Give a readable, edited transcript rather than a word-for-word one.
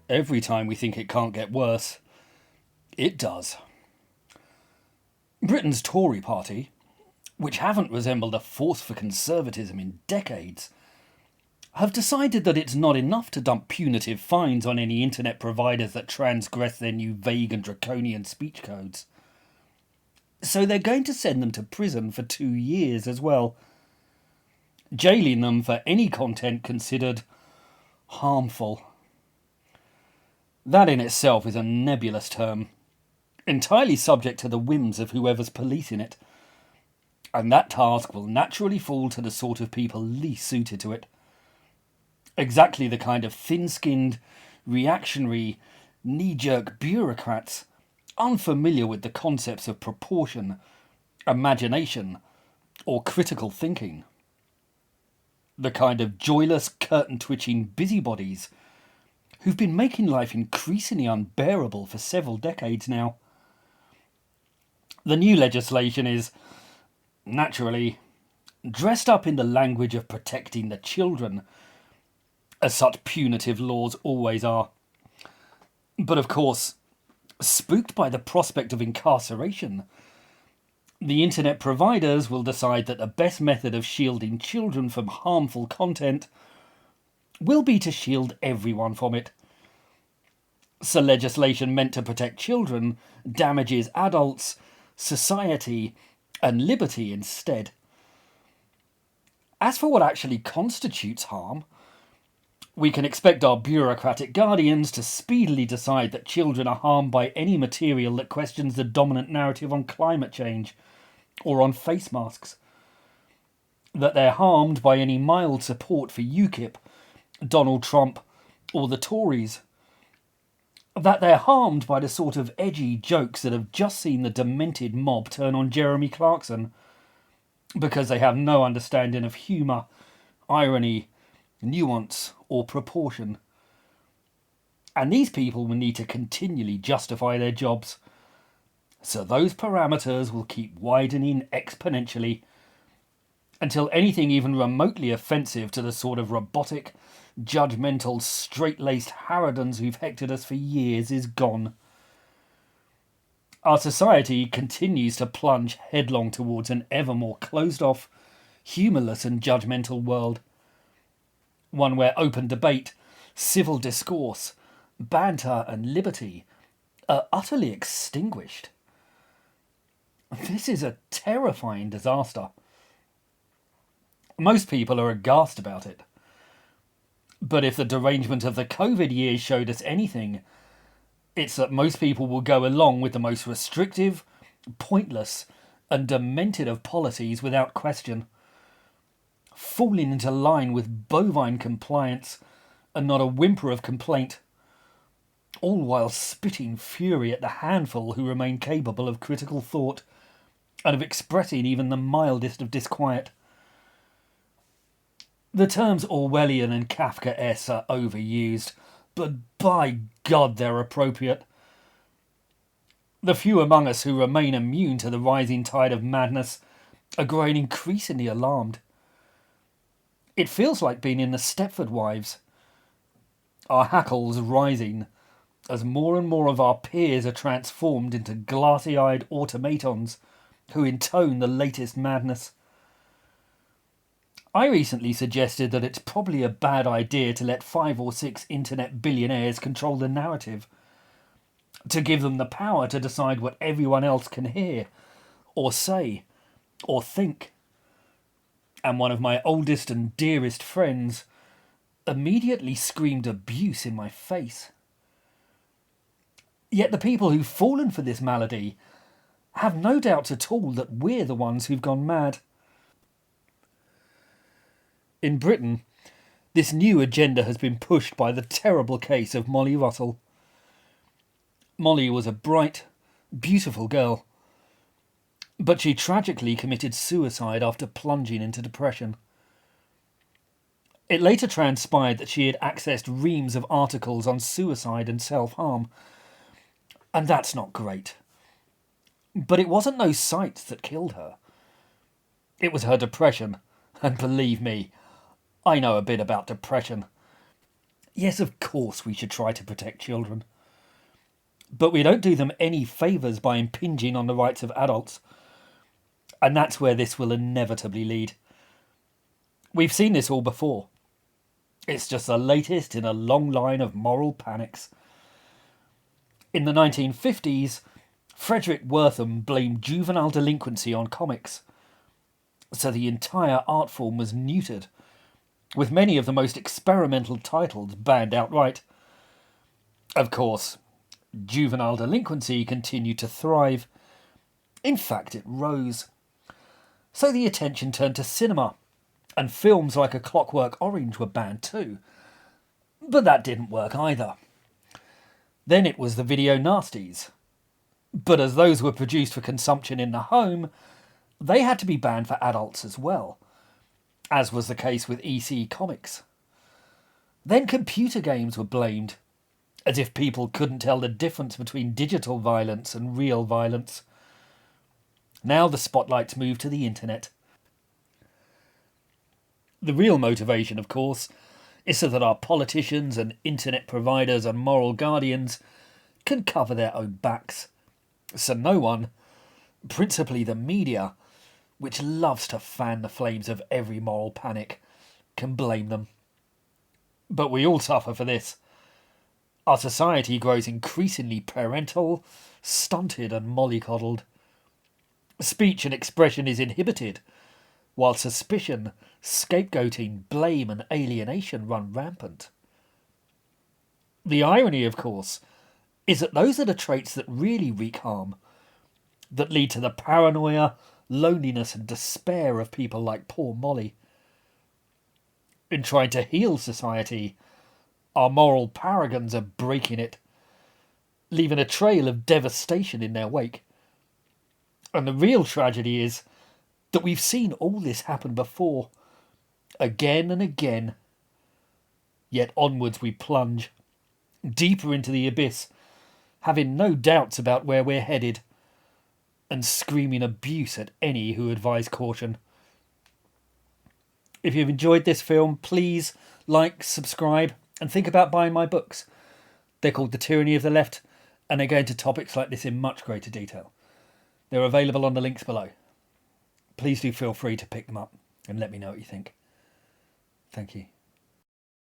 Every time we think it can't get worse, it does. Britain's Tory party, which haven't resembled a force for conservatism in decades, have decided that it's not enough to dump punitive fines on any internet providers that transgress their new vague and draconian speech codes. So they're going to send them to prison for 2 years as well, jailing them for any content considered harmful. That in itself is a nebulous term, entirely subject to the whims of whoever's policing it, and that task will naturally fall to the sort of people least suited to it. Exactly the kind of thin-skinned, reactionary, knee-jerk bureaucrats unfamiliar with the concepts of proportion, imagination, or critical thinking. The kind of joyless, curtain-twitching busybodies who've been making life increasingly unbearable for several decades now. The new legislation is, naturally, dressed up in the language of protecting the children, as such punitive laws always are. But of course, spooked by the prospect of incarceration, the internet providers will decide that the best method of shielding children from harmful content will be to shield everyone from it. So legislation meant to protect children damages adults, society, and liberty instead. As for what actually constitutes harm, we can expect our bureaucratic guardians to speedily decide that children are harmed by any material that questions the dominant narrative on climate change or on face masks. That they're harmed by any mild support for UKIP, Donald Trump, or the Tories. That they're harmed by the sort of edgy jokes that have just seen the demented mob turn on Jeremy Clarkson, because they have no understanding of humour, irony, nuance, or proportion. And these people will need to continually justify their jobs. So those parameters will keep widening exponentially until anything even remotely offensive to the sort of robotic, judgmental, straight-laced harridans who've hectored us for years is gone. Our society continues to plunge headlong towards an ever more closed-off, humourless and judgmental world. One where open debate, civil discourse, banter and liberty are utterly extinguished. This is a terrifying disaster. Most people are aghast about it. But if the derangement of the COVID years showed us anything, it's that most people will go along with the most restrictive, pointless, and demented of policies without question, falling into line with bovine compliance and not a whimper of complaint, all while spitting fury at the handful who remain capable of critical thought and of expressing even the mildest of disquiet. The terms Orwellian and Kafkaesque are overused, but by God they're appropriate. The few among us who remain immune to the rising tide of madness are growing increasingly alarmed. It feels like being in the Stepford Wives. Our hackles rising as more and more of our peers are transformed into glassy-eyed automatons who intone the latest madness. I recently suggested that it's probably a bad idea to let 5 or 6 internet billionaires control the narrative, to give them the power to decide what everyone else can hear, or say, or think. And one of my oldest and dearest friends immediately screamed abuse in my face. Yet the people who've fallen for this malady have no doubts at all that we're the ones who've gone mad. In Britain, this new agenda has been pushed by the terrible case of Molly Russell. Molly was a bright, beautiful girl, but she tragically committed suicide after plunging into depression. It later transpired that she had accessed reams of articles on suicide and self-harm, and that's not great. But it wasn't those sites that killed her. It was her depression, and believe me, I know a bit about depression. Yes, of course we should try to protect children. But we don't do them any favours by impinging on the rights of adults. And that's where this will inevitably lead. We've seen this all before. It's just the latest in a long line of moral panics. In the 1950s, Frederick Wortham blamed juvenile delinquency on comics. So the entire art form was neutered, with many of the most experimental titles banned outright. Of course, juvenile delinquency continued to thrive. In fact, it rose. So the attention turned to cinema, and films like A Clockwork Orange were banned too. But that didn't work either. Then it was the video nasties. But as those were produced for consumption in the home, they had to be banned for adults as well, as was the case with EC Comics. Then computer games were blamed, as if people couldn't tell the difference between digital violence and real violence. Now the spotlight's moved to the internet. The real motivation, of course, is so that our politicians and internet providers and moral guardians can cover their own backs. So no one, principally the media, which loves to fan the flames of every moral panic, can blame them. But we all suffer for this. Our society grows increasingly parental, stunted and mollycoddled. Speech and expression is inhibited, while suspicion, scapegoating, blame and alienation run rampant. The irony, of course, is that those are the traits that really wreak harm, that lead to the paranoia, loneliness and despair of people like poor Molly. In trying to heal society, our moral paragons are breaking it, leaving a trail of devastation in their wake. And the real tragedy is that we've seen all this happen before, again and again. Yet onwards we plunge, deeper into the abyss, having no doubts about where we're headed, and screaming abuse at any who advise caution. If you've enjoyed this film, please like, subscribe, and think about buying my books. They're called The Tyranny of the Left, and they go into topics like this in much greater detail. They're available on the links below. Please do feel free to pick them up and let me know what you think. Thank you.